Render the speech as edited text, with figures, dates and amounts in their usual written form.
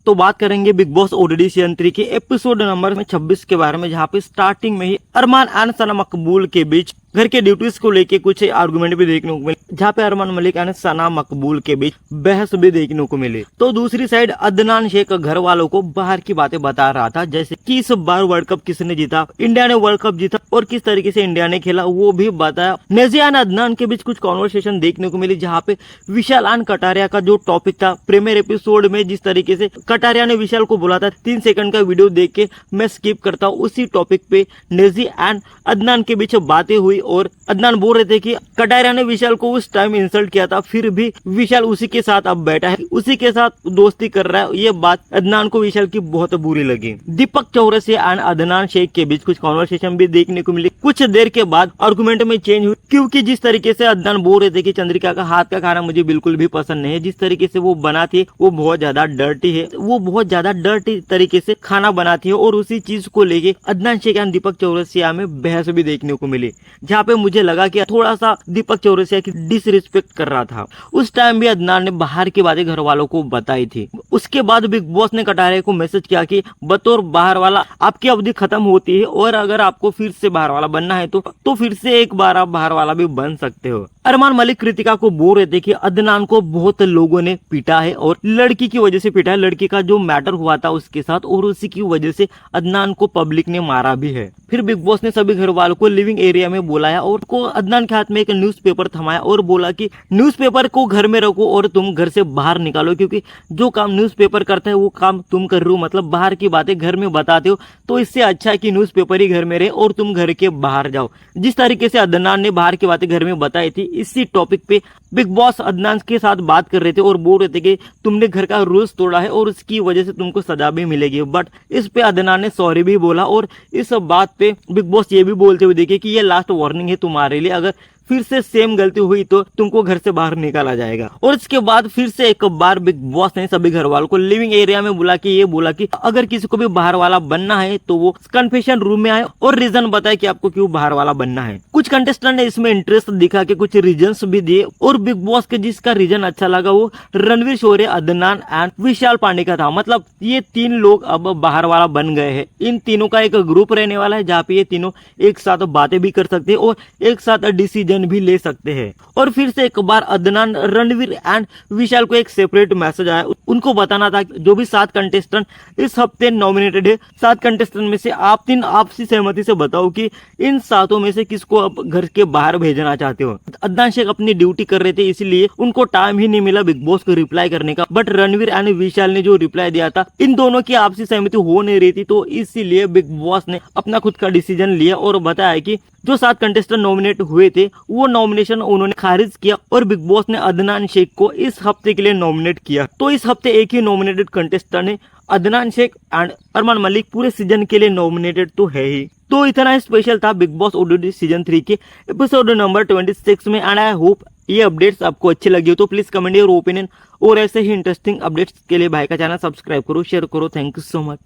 तो बात करेंगे बिग बॉस ओटीटी सीजन 3 के एपिसोड नंबर 26 के बारे में, जहाँ पे स्टार्टिंग में ही अरमान एंड सना मकबूल के बीच घर के ड्यूटीज को लेके कुछ आर्गुमेंट भी देखने को मिले, जहाँ पे अरमान मलिक एंड सना मकबूल के बीच बहस भी देखने को मिली। तो दूसरी साइड अदनान शेख घर वालों को बाहर की बातें बता रहा था, जैसे कि इस बार वर्ल्ड कप किसने जीता, इंडिया ने वर्ल्ड कप जीता और किस तरीके से इंडिया ने खेला वो भी बताया। नेजिया एंड अदनान के बीच कुछ कॉन्वर्सेशन देखने को मिली, जहाँ पे विशाल एंड कटारिया का जो टॉपिक था प्रीमियर एपिसोड में, जिस तरीके से कटारिया ने विशाल को बोला था 3 सेकंड का वीडियो देख के मैं स्किप करता हूँ, उसी टॉपिक पे नेजी एंड अदनान के बीच बातें हुई और अदनान बोल रहे थे कि कटारिया ने विशाल को उस टाइम इंसल्ट किया था, फिर भी विशाल उसी के साथ अब बैठा है, उसी के साथ दोस्ती कर रहा है। ये बात अदनान को विशाल की बहुत बुरी लगी। दीपक चौरसिया एंड अदनान शेख के बीच कुछ कॉन्वर्सेशन भी देखने को मिली। कुछ देर के बाद आर्गुमेंट में चेंज हुई, क्योंकि जिस तरीके से अदनान बोल रहे थे कि चंद्रिका का हाथ का खाना मुझे बिल्कुल भी पसंद नहीं है, जिस तरीके से वो बनाती है वो बहुत ज्यादा डर्टी है, वो बहुत ज्यादा डर्टी तरीके से खाना बनाती है, और उसी चीज को लेके अदनान शेख एंड दीपक चौरसिया में बहस भी देखने को मिली, जहाँ पे मुझे लगा कि थोड़ा सा दीपक चौरसिया की डिसरिस्पेक्ट कर रहा था। उस टाइम भी अदनान ने बाहर की बातें घर वालों को बताई थी। उसके बाद बिग बॉस ने कटारिया को मैसेज किया कि बतौर बाहर वाला आपकी अवधि खत्म होती है, और अगर आपको फिर से बाहर वाला बनना है तो फिर से एक बार आप बाहर वाला भी बन सकते हो। अरमान मलिक कृतिका को बोल रहे थे कि अदनान को बहुत लोगों ने पीटा है और लड़की की वजह से पीटा है, लड़की का जो मैटर हुआ था उसके साथ, और उसी की वजह से अदनान को पब्लिक ने मारा भी है। फिर बिग बॉस ने सभी घर वालों को लिविंग एरिया में बुलाया और को अदनान के हाथ में एक न्यूज़पेपर थमाया और बोला कि न्यूज़पेपर को घर में रखो और तुम घर से बाहर निकालो, क्योंकि जो काम न्यूज़पेपर करता है वो काम तुम कर रहे हो, मतलब बाहर की बातें घर में बताते हो, तो इससे अच्छा है कि न्यूज़पेपर ही घर में रहे और तुम घर के बाहर जाओ। जिस तरीके से अदनान ने बाहर की बातें घर में बताई थी, इसी टॉपिक पे बिग बॉस अदनान के साथ बात कर रहे थे और बोल रहे थे कि तुमने घर का रूल्स तोड़ा है और उसकी वजह से तुमको सजा भी मिलेगी। बट इस पे अदनान ने सॉरी भी बोला, और इस बात पे बिग बॉस ये भी बोलते हुए देखे कि ये लास्ट वार्निंग है तुम्हारे लिए, अगर फिर से सेम गलती हुई तो तुमको घर से बाहर निकाला जाएगा। और इसके बाद फिर से एक बार बिग बॉस ने सभी घर वालों को लिविंग एरिया में बुला के ये बोला कि अगर किसी को भी बाहर वाला बनना है तो वो कन्फेशन रूम में आए और रीजन बताए कि आपको क्यों बाहर वाला बनना है। कुछ कंटेस्टेंट ने इसमें इंटरेस्ट दिखा के कुछ रीजंस भी दिए, और बिग बॉस के जिसका रीजन अच्छा लगा वो रणवीर शौर्य, अदनान एंड विशाल पांडे का था। मतलब ये 3 लोग अब बाहर वाला बन गए हैं। इन तीनों का एक ग्रुप रहने वाला है, जहाँ पे ये तीनों एक साथ बातें भी कर सकते हैं और एक साथ डिसीजन भी ले सकते हैं। और फिर से एक बार अदनान, रणवीर एंड विशाल को एक सेपरेट मैसेज आया, उनको बताना था कि जो भी 7 कंटेस्टेंट इस हफ्ते नॉमिनेटेड है, 7 कंटेस्टेंट में से आप 3 आपसी सहमति से बताओ कि इन 7 में से किसको आप घर के बाहर भेजना चाहते हो। अदनान शेख अपनी ड्यूटी कर रहे थे, इसलिए उनको टाइम ही नहीं मिला बिग बॉस को रिप्लाई करने का, बट रणवीर एंड विशाल ने जो रिप्लाई दिया था, इन दोनों की आपसी सहमति हो नहीं रही थी, तो इसीलिए बिग बॉस ने अपना खुद का डिसीजन लिया और बताया कि जो 7 कंटेस्टेंट नॉमिनेट हुए थे वो नॉमिनेशन उन्होंने खारिज किया, और बिग बॉस ने अदनान शेख को इस हफ्ते के लिए नॉमिनेट किया। तो इस हफ्ते एक ही नॉमिनेटेड कंटेस्टेंट है, अदनान शेख एंड अरमान मलिक पूरे सीजन के लिए नॉमिनेटेड तो है ही। तो इतना स्पेशल था बिग बॉस ओटीटी सीजन 3 के एपिसोड नंबर 26 में, एंड आई होप ये अपडेट्स आपको अच्छे लगे हो, तो प्लीज कमेंट योर ओपिनियन, और ऐसे ही इंटरेस्टिंग अपडेट्स के लिए भाई का चैनल सब्सक्राइब करो, शेयर करो। Thank you so much.